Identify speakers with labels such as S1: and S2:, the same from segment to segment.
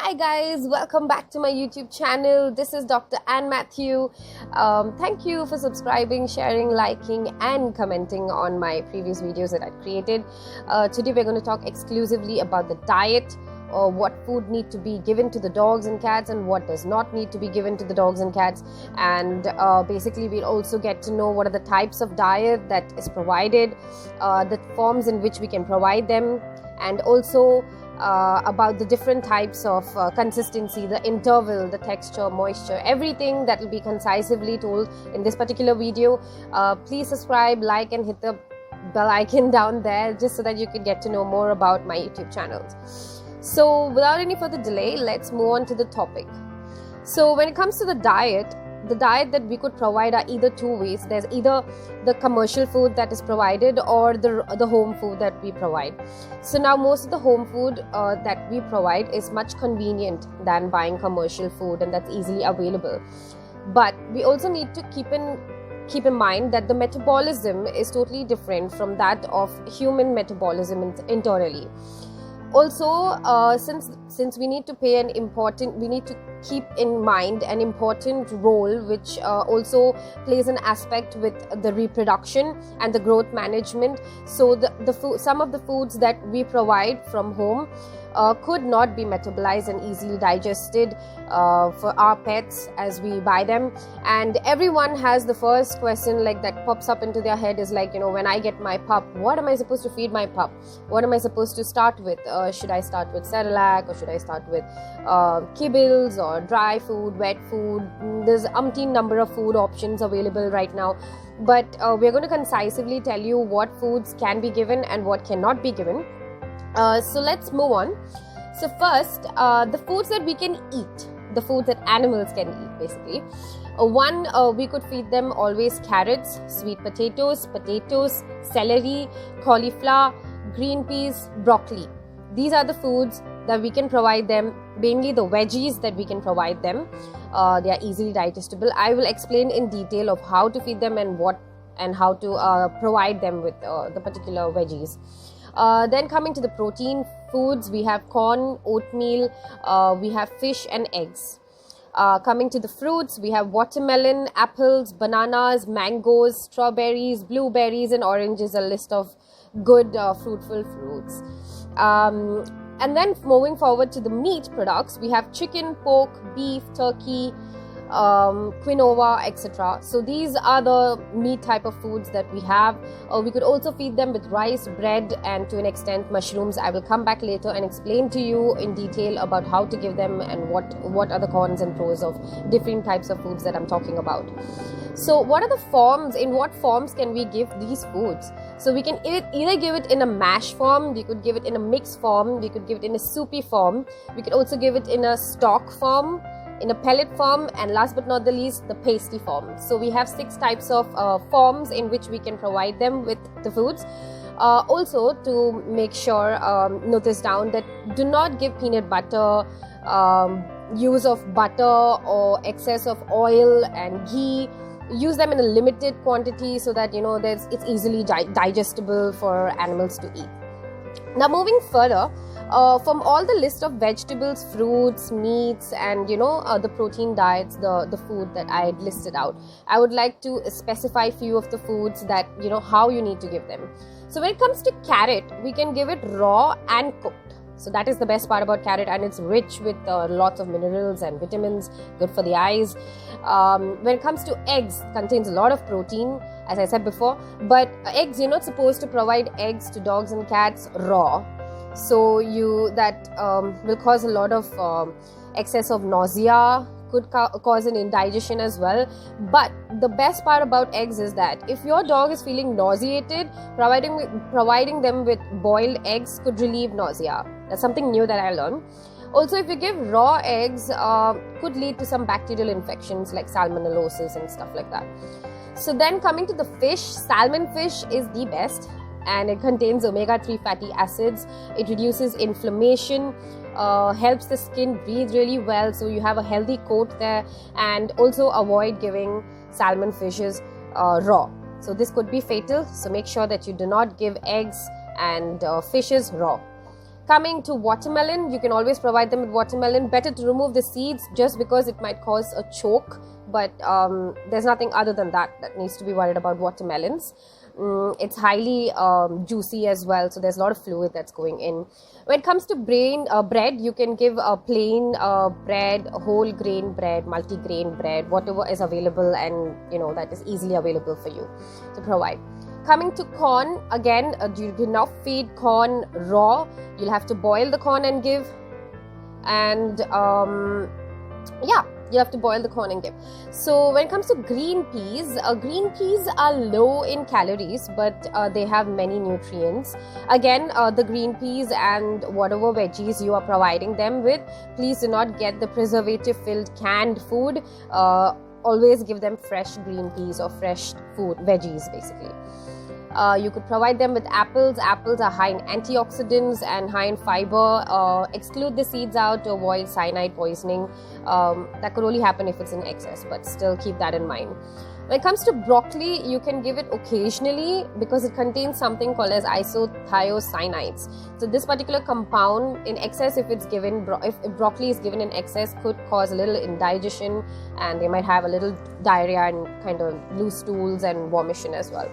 S1: Hi guys, welcome back to my YouTube channel. This is Dr. Mathew. Thank you for subscribing, sharing, liking and commenting on my previous videos that I created. Today we're going to talk exclusively about the diet, or what food need to be given to the dogs and cats and what does not need to be given to the dogs and cats. And basically we'll also get to know what are the types of diet that is provided, the forms in which we can provide them, and also about the different types of consistency, the interval, the texture, moisture, everything that will be concisely told in this particular video. Please subscribe, like and hit the bell icon down there just so that you can get to know more about my YouTube channels. So without any further delay, let's move on to the topic. So when it comes to the diet that we could provide are either two ways. There's either the commercial food that is provided or the home food that we provide. So now most of the home food that we provide is much convenient than buying commercial food, and that's easily available. But we also need to keep in mind that the metabolism is totally different from that of human metabolism internally. Also, since we need to keep in mind an important role which also plays an aspect with the reproduction and the growth management. So some of the foods that we provide from home could not be metabolized and easily digested for our pets as we buy them. And everyone has the first question like that pops up into their head is like, when I get my pup, what am I supposed to feed my pup? What am I supposed to start with? Should I start with Cerelac, or should I start with kibbles or dry food, wet food? There's umpteen number of food options available right now, but we're going to concisely tell you what foods can be given and what cannot be given. So let's move on. So first, the foods that we can eat, the foods that animals can eat basically. We could feed them always carrots, sweet potatoes, celery, cauliflower, green peas, broccoli. These are the foods that we can provide them, mainly the veggies that we can provide them. They are easily digestible. I will explain in detail of how to feed them and how to provide them with the particular veggies. Then coming to the protein foods, we have corn, oatmeal, we have fish and eggs. Coming to the fruits, we have watermelon, apples, bananas, mangoes, strawberries, blueberries and oranges, a list of good fruitful fruits. And then moving forward to the meat products, we have chicken, pork, beef, turkey, quinoa, etc. So these are the meat type of foods that we have. We could also feed them with rice, bread and to an extent mushrooms. I will come back later and explain to you in detail about how to give them and what are the cons and pros of different types of foods that I'm talking about. So what are the forms, in what forms can we give these foods? So we can either give it in a mash form, we could give it in a mix form, we could give it in a soupy form, we could also give it in a stock form, in a pellet form, and last but not the least, the pasty form. So we have 6 types of forms in which we can provide them with the foods. Also, to make sure, note this down, that do not give peanut butter, use of butter or excess of oil and ghee. Use them in a limited quantity so that it's easily digestible for animals to eat. Now moving further, from all the list of vegetables, fruits, meats and the protein diets, the food that I had listed out, I would like to specify few of the foods that how you need to give them. So when it comes to carrot, we can give it raw and cooked. So that is the best part about carrot, and it's rich with lots of minerals and vitamins, good for the eyes. When it comes to eggs, it contains a lot of protein, as I said before, but eggs, you're not supposed to provide eggs to dogs and cats raw. So that will cause a lot of excess of nausea, could cause an indigestion as well. But the best part about eggs is that if your dog is feeling nauseated, providing them with boiled eggs could relieve nausea. That's something new that I learned. Also, if you give raw eggs, could lead to some bacterial infections like salmonellosis and stuff like that. So then coming to the fish, salmon fish is the best, and it contains omega-3 fatty acids. It reduces inflammation, helps the skin breathe really well, so you have a healthy coat there. And also avoid giving salmon fishes raw. So this could be fatal, so make sure that you do not give eggs and fishes raw. Coming to watermelon, you can always provide them with watermelon. Better to remove the seeds just because it might cause a choke, but there's nothing other than that needs to be worried about watermelons. It's highly juicy as well, so there's a lot of fluid that's going in. When it comes to bread, you can give a plain bread, whole grain bread, multi-grain bread, whatever is available, and that is easily available for you to provide. Coming to corn, again, you cannot feed corn raw. You'll have to boil the corn and give. And you have to boil the corn and give. So when it comes to green peas are low in calories, but they have many nutrients. Again, the green peas and whatever veggies you are providing them with, please do not get the preservative-filled canned food. Always give them fresh green peas or fresh food, veggies basically. You could provide them with apples. Apples are high in antioxidants and high in fiber. Exclude the seeds out to avoid cyanide poisoning. That could only happen if it's in excess, but still keep that in mind. When it comes to broccoli, you can give it occasionally because it contains something called as isothiocyanates. So this particular compound in excess, if broccoli is given in excess, could cause a little indigestion, and they might have a little diarrhea and kind of loose stools and vomition as well.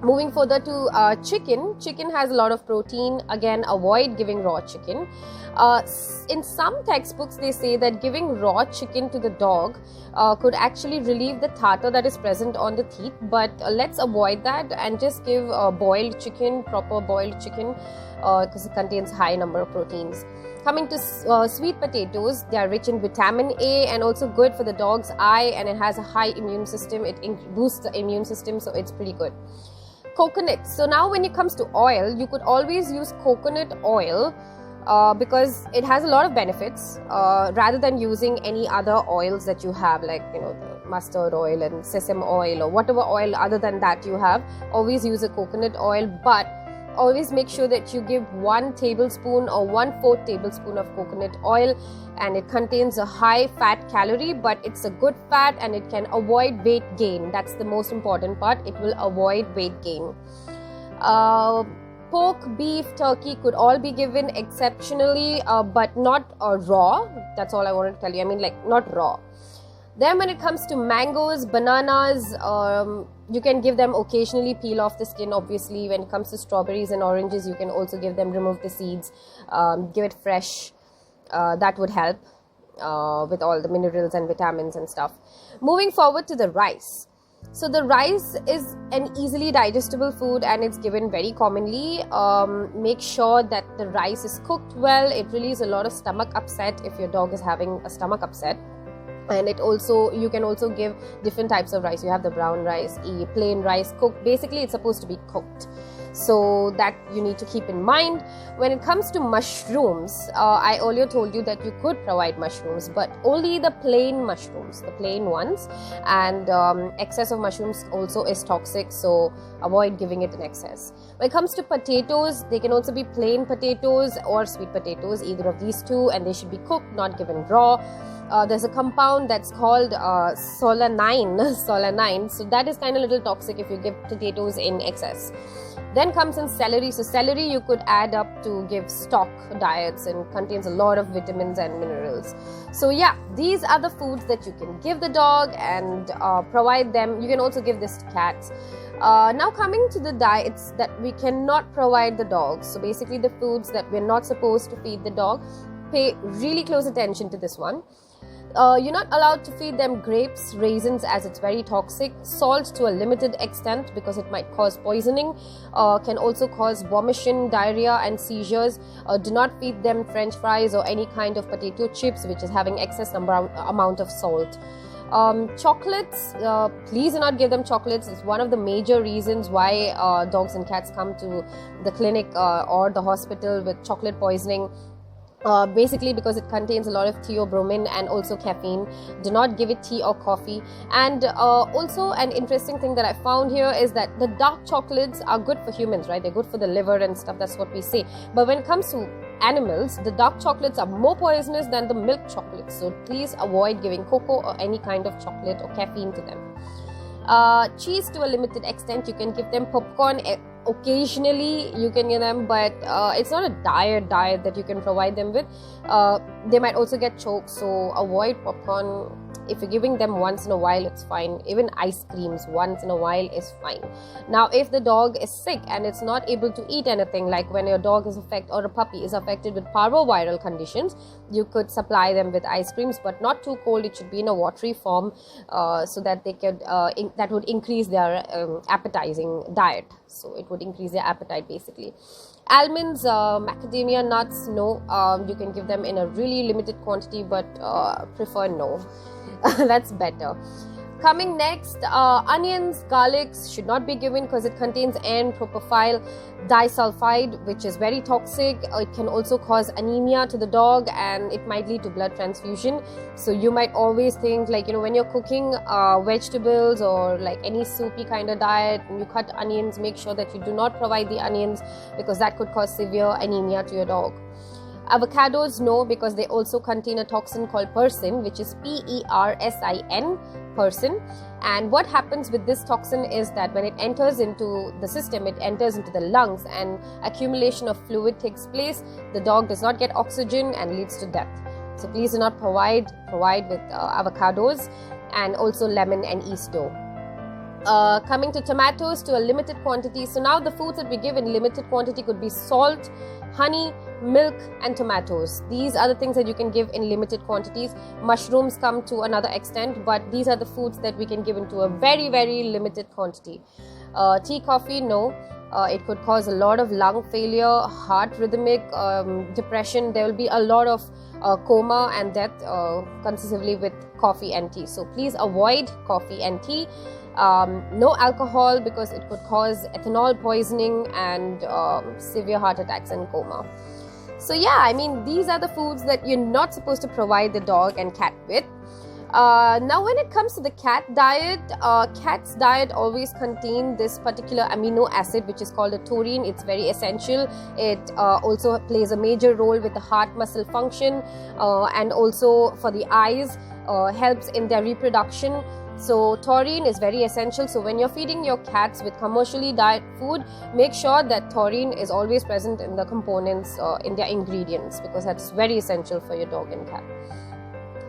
S1: Moving further to chicken has a lot of protein. Again, avoid giving raw chicken. In some textbooks, they say that giving raw chicken to the dog could actually relieve the tartar that is present on the teeth, but let's avoid that and just give boiled chicken, proper boiled chicken, because it contains high number of proteins. Coming to sweet potatoes, they are rich in vitamin A and also good for the dog's eye, and it has a high immune system. It boosts the immune system, so it's pretty good. Coconut. So now when it comes to oil, you could always use coconut oil because it has a lot of benefits rather than using any other oils that you have, like the mustard oil and sesame oil or whatever oil other than that you have. Always use a coconut oil, but always make sure that you give 1 tablespoon or 1/4 tablespoon of coconut oil, and it contains a high fat calorie, but it's a good fat and it can avoid weight gain. That's the most important part. It will avoid weight gain. Pork, beef, turkey could all be given exceptionally, but not raw. That's all I wanted to tell you. I mean, not raw. Then when it comes to mangoes, bananas, you can give them occasionally, peel off the skin obviously. When it comes to strawberries and oranges, you can also give them, remove the seeds, give it fresh. That would help with all the minerals and vitamins and stuff. Moving forward to the rice. So the rice is an easily digestible food and it's given very commonly. Make sure that the rice is cooked well. It relieves a lot of stomach upset if your dog is having a stomach upset. And you can also give different types of rice. You have the brown rice, plain rice, cooked. Basically, it's supposed to be cooked. So that you need to keep in mind. When it comes to mushrooms, I earlier told you that you could provide mushrooms, but only the plain mushrooms, the plain ones. And excess of mushrooms also is toxic, so avoid giving it in excess. When it comes to potatoes, they can also be plain potatoes or sweet potatoes, either of these two, and they should be cooked, not given raw. There's a compound that's called solanine, so that is kind of a little toxic if you give potatoes in excess. Then comes in celery. So celery you could add up to give stock diets and contains a lot of vitamins and minerals. So yeah, these are the foods that you can give the dog and provide them. You can also give this to cats. Now coming to the diets that we cannot provide the dog. So basically the foods that we're not supposed to feed the dog. Pay really close attention to this one. You're not allowed to feed them grapes, raisins, as it's very toxic. Salt to a limited extent because it might cause poisoning. Can also cause vomition, diarrhea and seizures. Do not feed them French fries or any kind of potato chips which is having excess amount of salt. Chocolates, please do not give them chocolates. It's one of the major reasons why dogs and cats come to the clinic or the hospital with chocolate poisoning. Basically because it contains a lot of theobromine and also caffeine. Do not give it tea or coffee. And also an interesting thing that I found here is that the dark chocolates are good for humans, right? They're good for the liver and stuff, that's what we say. But when it comes to animals, the dark chocolates are more poisonous than the milk chocolates. So please avoid giving cocoa or any kind of chocolate or caffeine to them. Cheese to a limited extent. You can give them popcorn occasionally you can give them, but it's not a diet that you can provide them with. They might also get choked, so avoid popcorn. If you're giving them once in a while, it's fine. Even ice creams once in a while is fine. Now, if the dog is sick and it's not able to eat anything, like when your dog is affected or a puppy is affected with parvoviral conditions, you could supply them with ice creams, but not too cold. It should be in a watery form, so that they could that would increase their appetizing diet. So it would increase their appetite basically. Almonds, macadamia nuts, no. You can give them in a really limited quantity, but prefer no. That's better. Coming next, onions, garlics should not be given because it contains N-propyl disulfide, which is very toxic. It can also cause anemia to the dog, and it might lead to blood transfusion. So you might always think, like, when you're cooking vegetables or like any soupy kind of diet, and you cut onions, make sure that you do not provide the onions, because that could cause severe anemia to your dog. Avocados, no, because they also contain a toxin called persin, which is Persin, persin. And what happens with this toxin is that when it enters into the system, it enters into the lungs, and accumulation of fluid takes place. The dog does not get oxygen and leads to death. So please do not provide with avocados, and also lemon and yeast dough. Coming to tomatoes, to a limited quantity. So now the foods that we give in limited quantity could be salt, honey, milk, and tomatoes. These are the things that you can give in limited quantities. Mushrooms come to another extent, but these are the foods that we can give into a very, very limited quantity. Tea, coffee, no. It could cause a lot of lung failure, heart rhythmic, depression. There will be a lot of coma and death consecutively with coffee and tea. So please avoid coffee and tea. No alcohol, because it could cause ethanol poisoning and severe heart attacks and coma. So yeah, I mean, these are the foods that you're not supposed to provide the dog and cat with. Now when it comes to the cat diet, cat's diet always contains this particular amino acid, which is called a taurine. It's very essential. It also plays a major role with the heart muscle function, and also for the eyes, helps in their reproduction. So taurine is very essential. So when you're feeding your cats with commercially diet food, make sure that taurine is always present in the components, in their ingredients, because that's very essential for your dog and cat.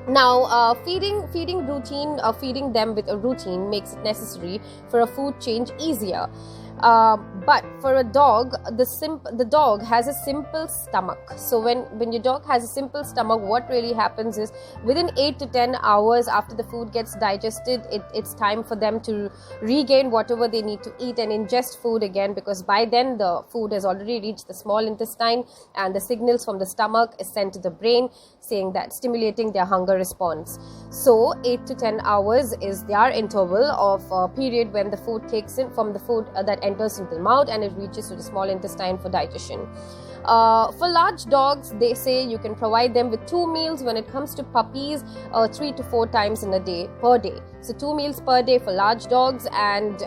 S1: Now, feeding routine, feeding them with a routine makes it necessary for a food change easier. But for a dog, the dog has a simple stomach. So when your dog has a simple stomach, what really happens is within 8 to 10 hours after the food gets digested, it's time for them to regain whatever they need to eat and ingest food again, because by then the food has already reached the small intestine, and the signals from the stomach is sent to the brain, saying that stimulating their hunger response. So 8 to 10 hours is their interval of period when the food takes in from the food that enters into the mouth and it reaches to the small intestine for digestion. For large dogs, they say you can provide them with 2 meals. When it comes to puppies, 3 to 4 times in a day per day. So 2 meals per day for large dogs, and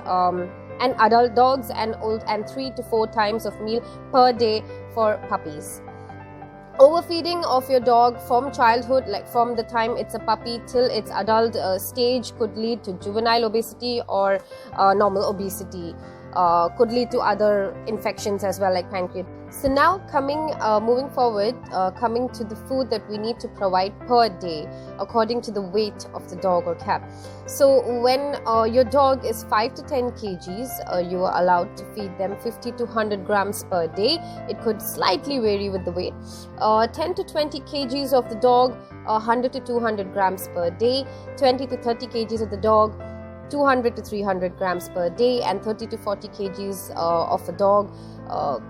S1: adult dogs, and 3 to 4 times of meal per day for puppies. Overfeeding of your dog from childhood, like from the time it's a puppy till its adult stage, could lead to juvenile obesity or normal obesity. Could lead to other infections as well, like pancreatitis. So now moving forward, coming to the food that we need to provide per day according to the weight of the dog or cat. So when your dog is 5 to 10 kgs, you are allowed to feed them 50 to 100 grams per day. It could slightly vary with the weight. 10 to 20 kgs of the dog, 100 to 200 grams per day. 20 to 30 kgs of the dog, 200 to 300 grams per day, and 30 to 40 kgs of a dog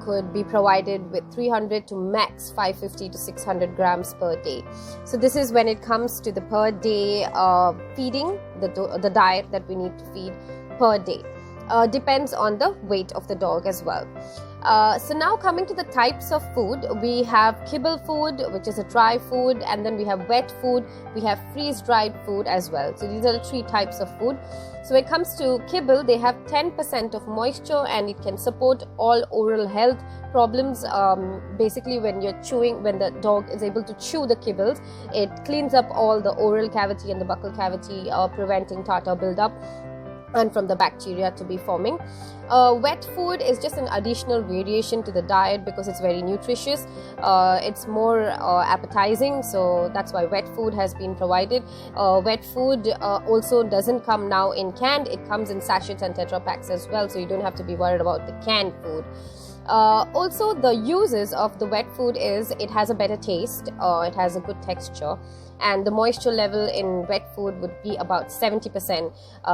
S1: could be provided with 300 to max 550 to 600 grams per day. So this is when it comes to the per day feeding, the diet that we need to feed per day. Depends on the weight of the dog as well. So now coming to the types of food, we have kibble food, which is a dry food, and then we have wet food, we have freeze-dried food as well. So these are the 3 types of food. So when it comes to kibble, they have 10% of moisture, and it can support all oral health problems. Basically, when the dog is able to chew the kibbles, it cleans up all the oral cavity and the buccal cavity, preventing tartar buildup. and from the bacteria to be forming. Wet food is just an additional variation to the diet because it's very nutritious. It's more appetizing, so that's why wet food has been provided. Wet food also doesn't come now in canned, it comes in sachets and Tetra packs as well, so you don't have to be worried about the canned food. Also, the uses of the wet food is it has a better taste, it has a good texture, and the moisture level in wet food would be about 70%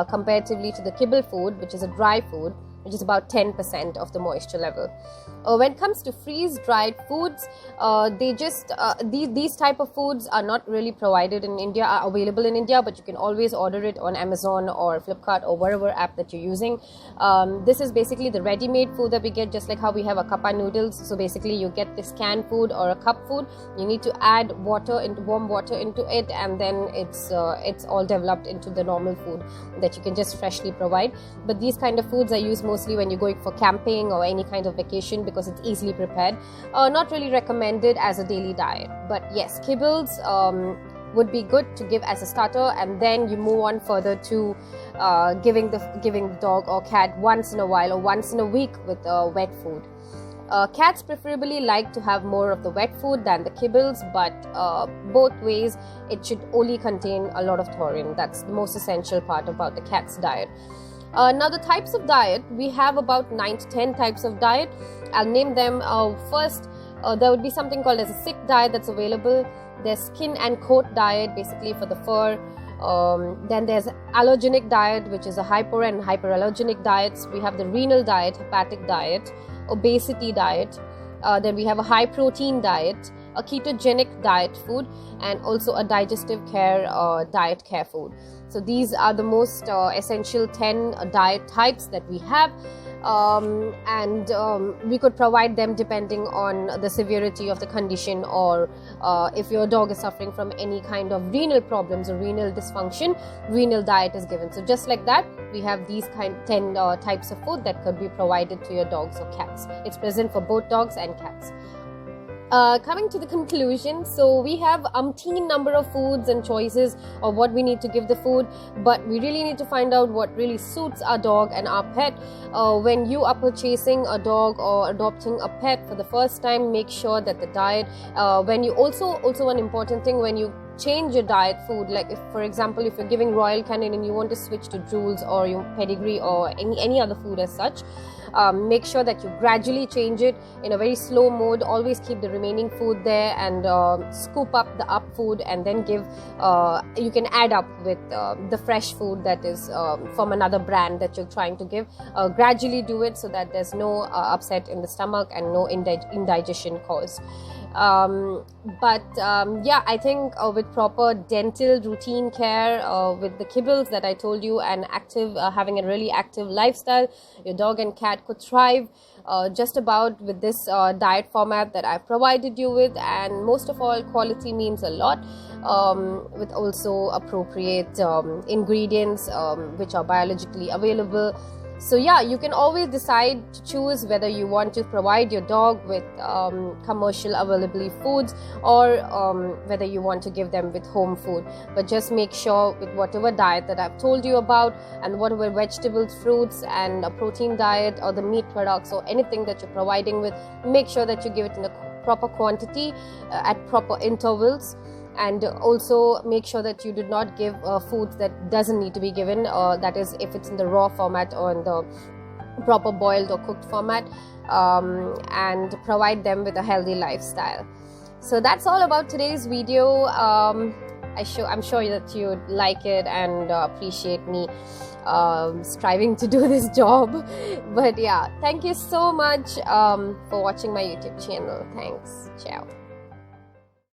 S1: comparatively to the kibble food, which is a dry food, which is about 10% of the moisture level. When it comes to freeze-dried foods, these type of foods are not really provided in India, are available in India, but you can always order it on Amazon or Flipkart or whatever app that you're using. This is basically the ready-made food that we get, just like how we have a kappa noodles. So basically you get this canned food or a cup food, you need to add warm water into it, and then it's all developed into the normal food that you can just freshly provide. But these kind of foods are used mostly when you're going for camping or any kind of vacation because it's easily prepared. Not really recommended as a daily diet, but yes, kibbles would be good to give as a starter, and then you move on further to giving the dog or cat once in a while or once in a week with wet food. Cats preferably like to have more of the wet food than the kibbles, but both ways it should only contain a lot of taurine. That's the most essential part about the cat's diet. Now the types of diet, we have about 9 to 10 types of diet. I'll name them. First, there would be something called as a sick diet that's available. There's skin and coat diet, basically for the fur. Then there's allergenic diet, which is a hyper and hyperallergenic diets. We have the renal diet, hepatic diet, obesity diet. Then we have a high protein diet, a ketogenic diet food, and also a digestive care diet care food. So these are the most essential 10 diet types that we have, and we could provide them depending on the severity of the condition, or if your dog is suffering from any kind of renal problems or renal dysfunction, renal diet is given. So just like that, we have these 10 types of food that could be provided to your dogs or cats. It's present for both dogs and cats. Coming to the conclusion, so we have umpteen number of foods and choices of what we need to give the food, but we really need to find out what really suits our dog and our pet. When you are purchasing a dog or adopting a pet for the first time, make sure that the diet, when you also an important thing, when you change your diet food, like if for example if you're giving Royal Canin and you want to switch to Drools or your pedigree or any other food as such, make sure that you gradually change it in a very slow mode. Always keep the remaining food there and scoop up the up food, and then give you can add up with the fresh food that is from another brand that you're trying to give. Gradually do it so that there's no upset in the stomach and no indigestion caused. Yeah, I think with proper dental routine care, with the kibbles that I told you, and having a really active lifestyle, your dog and cat could thrive just about with this diet format that I've provided you with. And most of all, quality means a lot, with also appropriate ingredients which are biologically available. So yeah, you can always decide to choose whether you want to provide your dog with commercial available foods, or whether you want to give them with home food. But just make sure with whatever diet that I've told you about, and whatever vegetables, fruits, and a protein diet, or the meat products, or anything that you're providing with, make sure that you give it in a proper quantity at proper intervals. And also make sure that you do not give foods that doesn't need to be given, that is if it's in the raw format or in the proper boiled or cooked format, and provide them with a healthy lifestyle. So that's all about today's video. I'm sure that you like it and appreciate me striving to do this job. But yeah, thank you so much for watching my YouTube channel. Thanks. Ciao.